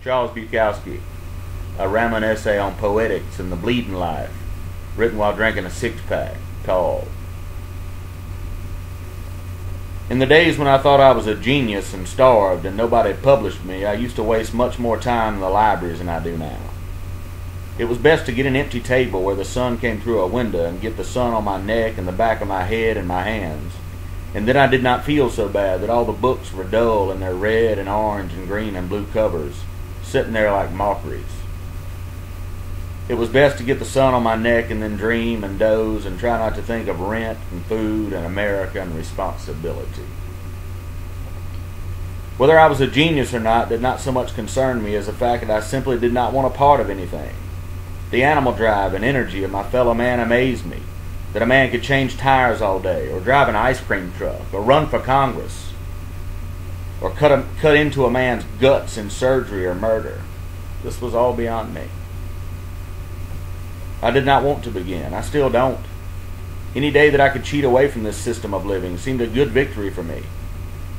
Charles Bukowski, a Raman essay on Poetics and the Bleeding Life, written while drinking a six-pack, called. In the days when I thought I was a genius and starved and nobody published me, I used to waste much more time in the libraries than I do now. It was best to get an empty table where the sun came through a window and get the sun on my neck and the back of my head and my hands. And then I did not feel so bad that all the books were dull in their red and orange and green and blue covers, sitting there like mockeries. It was best to get the sun on my neck and then dream and doze and try not to think of rent and food and America and responsibility. Whether I was a genius or not did not so much concern me as the fact that I simply did not want a part of anything. The animal drive and energy of my fellow man amazed me. That a man could change tires all day, or drive an ice cream truck, or run for Congress, or cut into a man's guts in surgery or murder. This was all beyond me. I did not want to begin. I still don't. Any day that I could cheat away from this system of living seemed a good victory for me.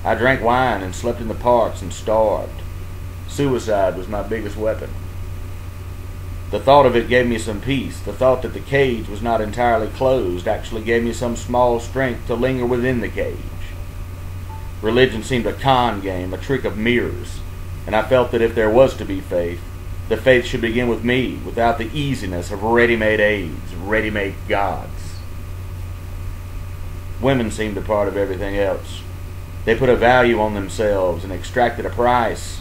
I drank wine and slept in the parks and starved. Suicide was my biggest weapon. The thought of it gave me some peace. The thought that the cage was not entirely closed actually gave me some small strength to linger within the cage. Religion seemed a con game, a trick of mirrors, and I felt that if there was to be faith, the faith should begin with me, without the easiness of ready-made aids, ready-made gods. Women seemed a part of everything else. They put a value on themselves and extracted a price.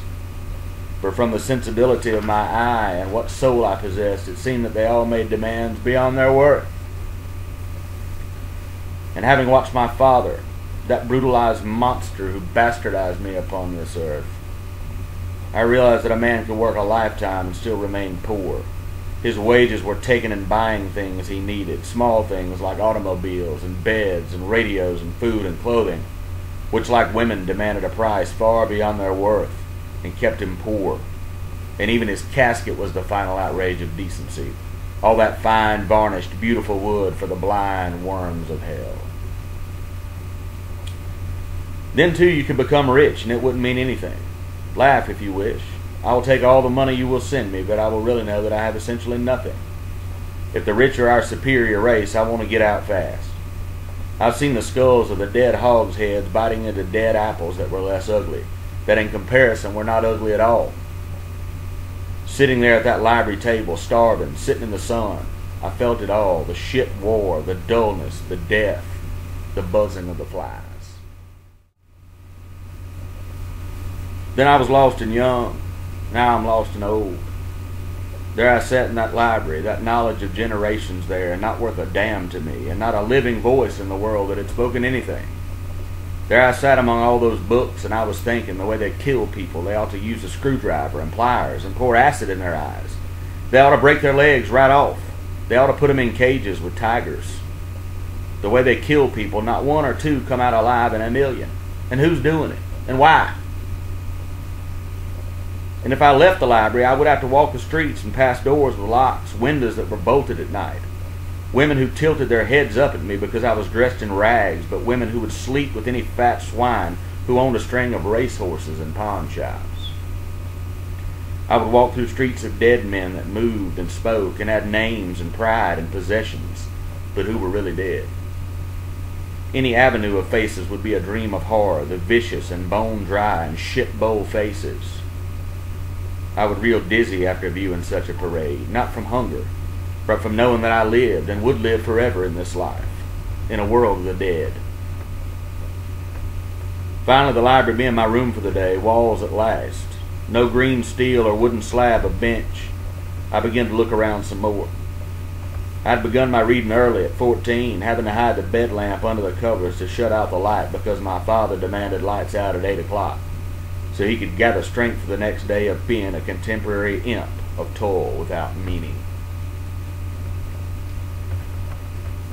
For from the sensibility of my eye and what soul I possessed, it seemed that they all made demands beyond their worth. And having watched my father, that brutalized monster who bastardized me upon this earth, I realized that a man could work a lifetime and still remain poor. His wages were taken in buying things he needed, small things like automobiles and beds and radios and food and clothing, which like women demanded a price far beyond their worth and kept him poor. And even his casket was the final outrage of decency. All that fine, varnished, beautiful wood for the blind worms of hell. Then too you could become rich and it wouldn't mean anything. Laugh if you wish. I will take all the money you will send me, but I will really know that I have essentially nothing. If the rich are our superior race, I want to get out fast. I've seen the skulls of the dead hogs' heads biting into dead apples that were less ugly, that in comparison were not ugly at all. Sitting there at that library table, starving, sitting in the sun, I felt it all, the shit war, the dullness, the death, the buzzing of the flies. Then I was lost and young. Now I'm lost and old. There I sat in that library, that knowledge of generations there, and not worth a damn to me, and not a living voice in the world that had spoken anything. There I sat among all those books, and I was thinking the way they kill people, they ought to use a screwdriver and pliers and pour acid in their eyes. They ought to break their legs right off. They ought to put them in cages with tigers. The way they kill people, not one or two come out alive in a million. And who's doing it? And why? And if I left the library, I would have to walk the streets and pass doors with locks, windows that were bolted at night. Women who tilted their heads up at me because I was dressed in rags, but women who would sleep with any fat swine who owned a string of racehorses and pawn shops. I would walk through streets of dead men that moved and spoke and had names and pride and possessions, but who were really dead. Any avenue of faces would be a dream of horror, the vicious and bone-dry and shit-bowl faces. I would reel dizzy after viewing such a parade, not from hunger, but from knowing that I lived and would live forever in this life, in a world of the dead. Finally, the library being my room for the day, walls at last, no green steel or wooden slab of bench, I began to look around some more. I had begun my reading early at 14, having to hide the bed lamp under the covers to shut out the light because my father demanded lights out at 8 o'clock. So he could gather strength for the next day of being a contemporary imp of toil without meaning.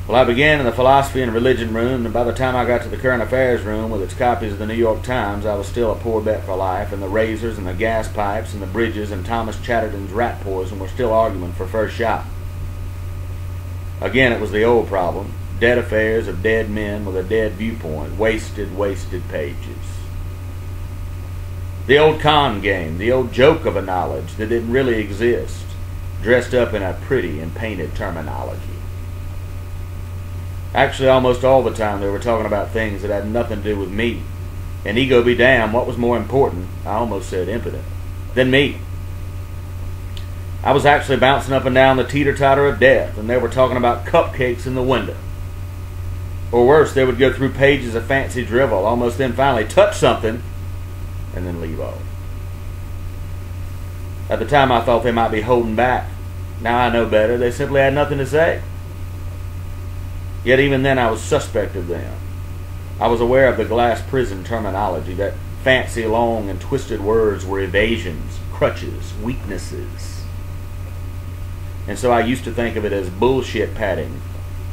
Well, I began in the philosophy and religion room, and by the time I got to the current affairs room with its copies of the New York Times, I was still a poor bet for life, and the razors and the gas pipes and the bridges and Thomas Chatterton's rat poison were still arguing for first shot. Again, it was the old problem. Dead affairs of dead men with a dead viewpoint. Wasted pages. The old con game, the old joke of a knowledge that didn't really exist, dressed up in a pretty and painted terminology. Actually, almost all the time they were talking about things that had nothing to do with me. And ego be damned, what was more important, I almost said impotent, than me? I was actually bouncing up and down the teeter-totter of death, and they were talking about cupcakes in the window. Or worse, they would go through pages of fancy drivel, almost then finally touch something, and then leave off. At the time I thought they might be holding back. Now I know better, they simply had nothing to say. Yet even then I was suspect of them. I was aware of the glass prison terminology, that fancy long and twisted words were evasions, crutches, weaknesses. And so I used to think of it as bullshit padding,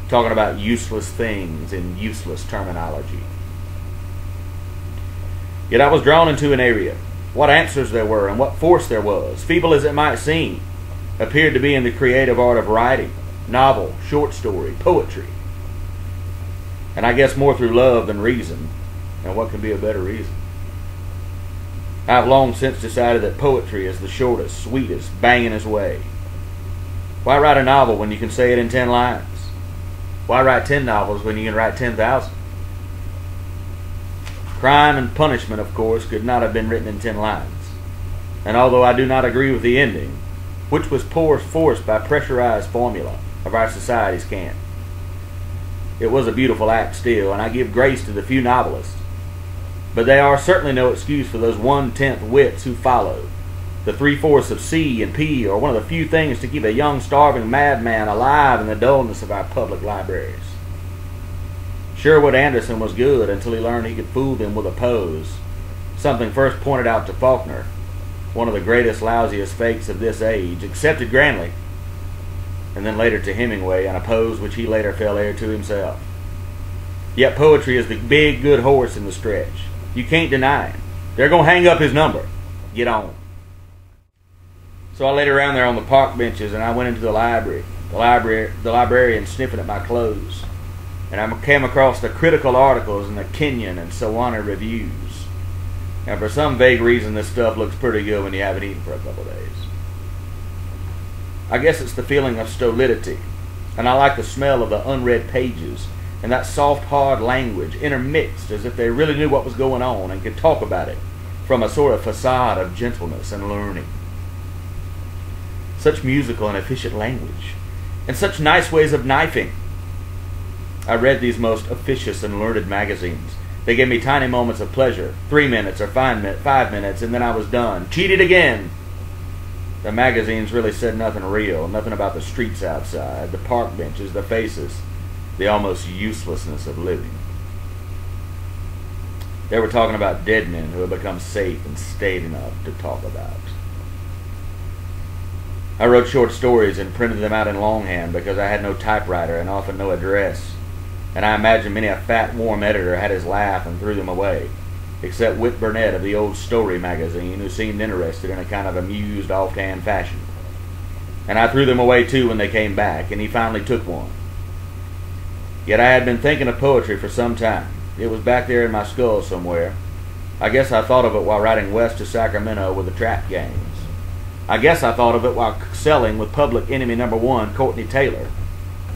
talking about useless things in useless terminology. Yet I was drawn into an area. What answers there were and what force there was, feeble as it might seem, appeared to be in the creative art of writing, novel, short story, poetry. And I guess more through love than reason. And what can be a better reason? I have long since decided that poetry is the shortest, sweetest, bangingest way. Why write a novel when you can say it in 10 lines? Why write 10 novels when you can write 10,000? Crime and Punishment, of course, could not have been written in 10 lines. And although I do not agree with the ending, which was forced by pressurized formula of our society's cant, it was a beautiful act still, and I give grace to the few novelists. But they are certainly no excuse for those 1/10 wits who follow. The 3/4 of C and P are one of the few things to keep a young starving madman alive in the dullness of our public libraries. Sherwood Anderson was good until he learned he could fool them with a pose, something first pointed out to Faulkner, one of the greatest lousiest fakes of this age, accepted grandly, and then later to Hemingway in a pose which he later fell heir to himself. Yet poetry is the big good horse in the stretch. You can't deny it. They're going to hang up his number. Get on. So I laid around there on the park benches, and I went into the librarian sniffing at my clothes, and I came across the critical articles in the Kenyon and Sewanee reviews. And for some vague reason, this stuff looks pretty good when you haven't eaten for a couple of days. I guess it's the feeling of stolidity, and I like the smell of the unread pages and that soft, hard language intermixed as if they really knew what was going on and could talk about it from a sort of facade of gentleness and learning. Such musical and efficient language, and such nice ways of knifing. I read these most officious and learned magazines. They gave me tiny moments of pleasure, 3 minutes or 5 minutes, and then I was done. Cheated again! The magazines really said nothing real, nothing about the streets outside, the park benches, the faces, the almost uselessness of living. They were talking about dead men who had become safe and stayed enough to talk about. I wrote short stories and printed them out in longhand because I had no typewriter and often no address, and I imagine many a fat, warm editor had his laugh and threw them away, except Whit Burnett of the Old Story magazine, who seemed interested in a kind of amused, offhand fashion. And I threw them away too when they came back, and he finally took one. Yet I had been thinking of poetry for some time. It was back there in my skull somewhere. I guess I thought of it while riding west to Sacramento with the trap gangs. I guess I thought of it while selling with public enemy number 1, Courtney Taylor.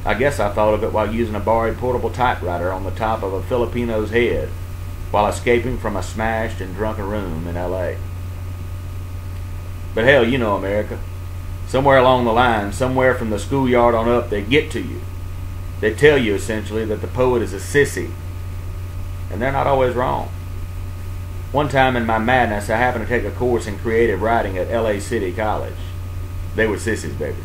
I guess I thought of it while using a borrowed portable typewriter on the top of a Filipino's head, while escaping from a smashed and drunken room in L.A. But hell, you know America. Somewhere along the line, somewhere from the schoolyard on up, they get to you. They tell you, essentially, that the poet is a sissy. And they're not always wrong. One time in my madness, I happened to take a course in creative writing at L.A. City College. They were sissies, baby.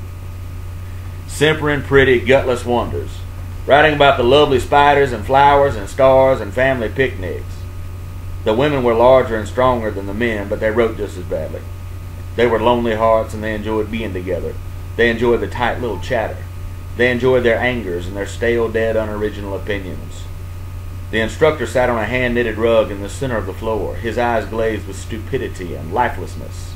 Simpering, pretty, gutless wonders. Writing about the lovely spiders and flowers and stars and family picnics. The women were larger and stronger than the men, but they wrote just as badly. They were lonely hearts, and they enjoyed being together. They enjoyed the tight little chatter. They enjoyed their angers and their stale, dead, unoriginal opinions. The instructor sat on a hand-knitted rug in the center of the floor, his eyes glazed with stupidity and lifelessness,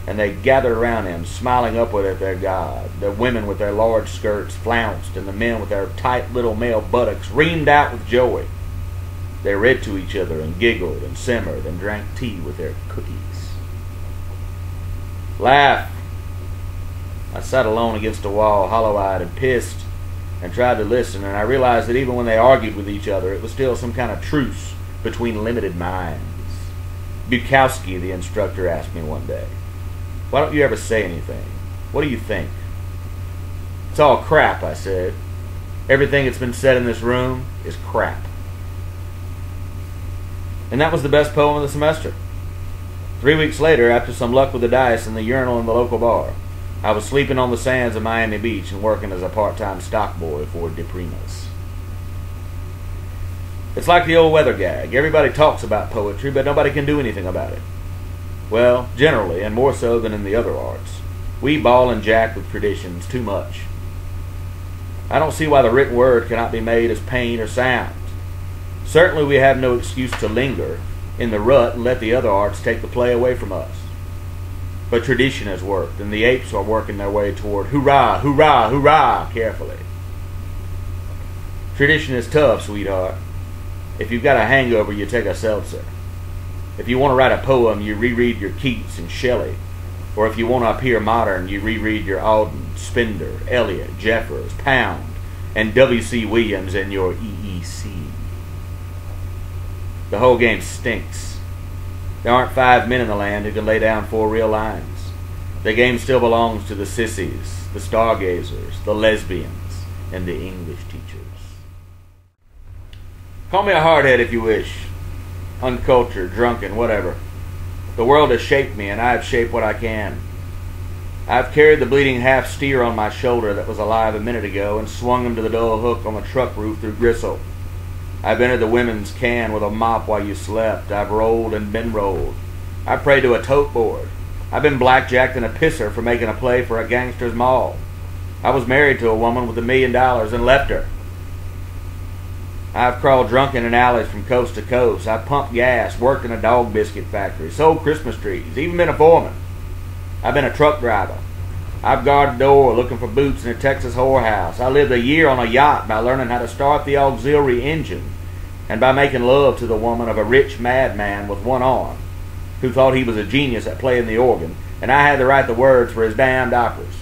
and they gathered around him, smiling upward at their God. The women with their large skirts flounced, and the men with their tight little male buttocks reamed out with joy. They read to each other and giggled and simmered and drank tea with their cookies. Laugh. I sat alone against a wall, hollow-eyed and pissed, and tried to listen, and I realized that even when they argued with each other, it was still some kind of truce between limited minds. Bukowski, the instructor, asked me one day, "Why don't you ever say anything? What do you think?" "It's all crap," I said. "Everything that's been said in this room is crap." And that was the best poem of the semester. 3 weeks later, after some luck with the dice and the urinal in the local bar, I was sleeping on the sands of Miami Beach and working as a part-time stock boy for De Primas. It's like the old weather gag. Everybody talks about poetry, but nobody can do anything about it. Well, generally, and more so than in the other arts, we ball and jack with traditions too much. I don't see why the written word cannot be made as pain or sound. Certainly we have no excuse to linger in the rut and let the other arts take the play away from us. But tradition has worked, and the apes are working their way toward hurrah, hurrah, hurrah, carefully. Tradition is tough, sweetheart. If you've got a hangover, you take a seltzer. If you want to write a poem, you reread your Keats and Shelley. Or if you want to appear modern, you reread your Auden, Spender, Eliot, Jeffers, Pound, and W.C. Williams and your EEC. The whole game stinks. There aren't 5 men in the land who can lay down 4 real lines. The game still belongs to the sissies, the stargazers, the lesbians, and the English teachers. Call me a hardhead if you wish. Uncultured, drunken, whatever. The world has shaped me, and I have shaped what I can. I've carried the bleeding half-steer on my shoulder that was alive a minute ago and swung him to the dull hook on the truck roof through Gristle. I've entered the women's can with a mop while you slept. I've rolled and been rolled. I prayed to a tote board. I've been blackjacked in a pisser for making a play for a gangster's mall. I was married to a woman with $1 million and left her. I've crawled drunken in alleys from coast to coast. I've pumped gas, worked in a dog biscuit factory, sold Christmas trees, even been a foreman. I've been a truck driver. I've guarded the door looking for boots in a Texas whorehouse. I lived a year on a yacht by learning how to start the auxiliary engine and by making love to the woman of a rich madman with one arm who thought he was a genius at playing the organ, and I had to write the words for his damned operas.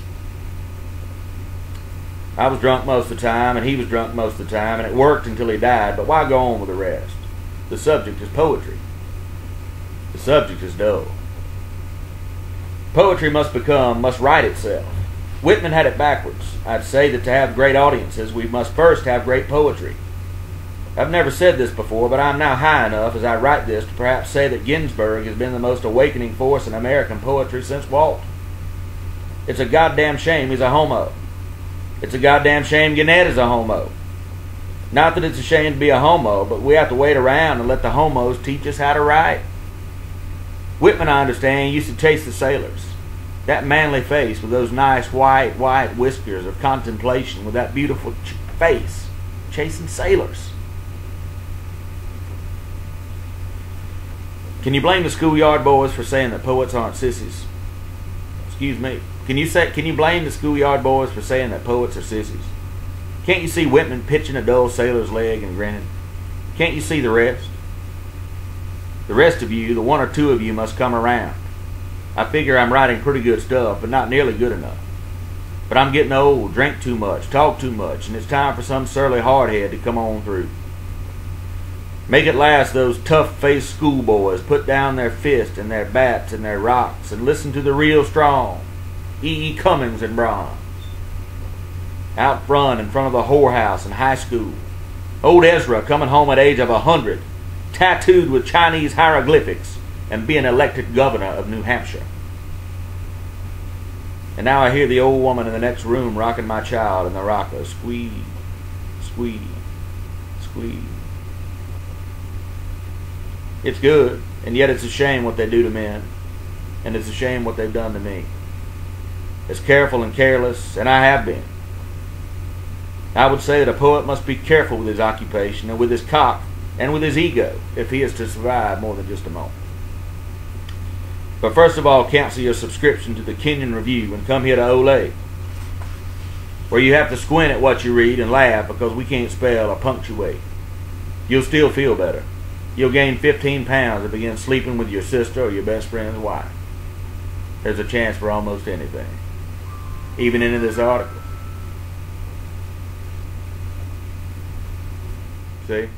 I was drunk most of the time, and he was drunk most of the time, and it worked until he died, but why go on with the rest? The subject is poetry. The subject is dull. Poetry must write itself. Whitman had it backwards. I'd say that to have great audiences, we must first have great poetry. I've never said this before, but I'm now high enough as I write this to perhaps say that Ginsberg has been the most awakening force in American poetry since Walt. It's a goddamn shame he's a homo. It's a goddamn shame Gannett is a homo. Not that it's a shame to be a homo, but we have to wait around and let the homos teach us how to write. Whitman, I understand, used to chase the sailors. That manly face with those nice white whiskers of contemplation, with that beautiful face, chasing sailors. Can you blame the schoolyard boys for saying that poets aren't sissies? Excuse me. Can you blame the schoolyard boys for saying that poets are sissies? Can't you see Whitman pitching a dull sailor's leg and grinning? Can't you see the rest? The rest of you, the 1 or 2 of you, must come around. I figure I'm writing pretty good stuff, but not nearly good enough. But I'm getting old, drink too much, talk too much, and it's time for some surly hardhead to come on through. Make it last, those tough-faced schoolboys. Put down their fists and their bats and their rocks and listen to the real strong. E. Cummings and Brahms. Out front, in front of the whorehouse in high school. Old Ezra coming home at age of 100, tattooed with Chinese hieroglyphics, and being elected governor of New Hampshire. And now I hear the old woman in the next room rocking my child in the rocker. Squeeze, squeeze, squeeze. It's good, and yet it's a shame what they do to men, and it's a shame what they've done to me. As careful and careless, and I have been. I would say that a poet must be careful with his occupation and with his cock and with his ego if he is to survive more than just a moment. But first of all, cancel your subscription to the Kenyon Review and come here to Olay, where you have to squint at what you read and laugh because we can't spell or punctuate. You'll still feel better. You'll gain 15 pounds and begin sleeping with your sister or your best friend's wife. There's a chance for almost anything. Even in this article. See?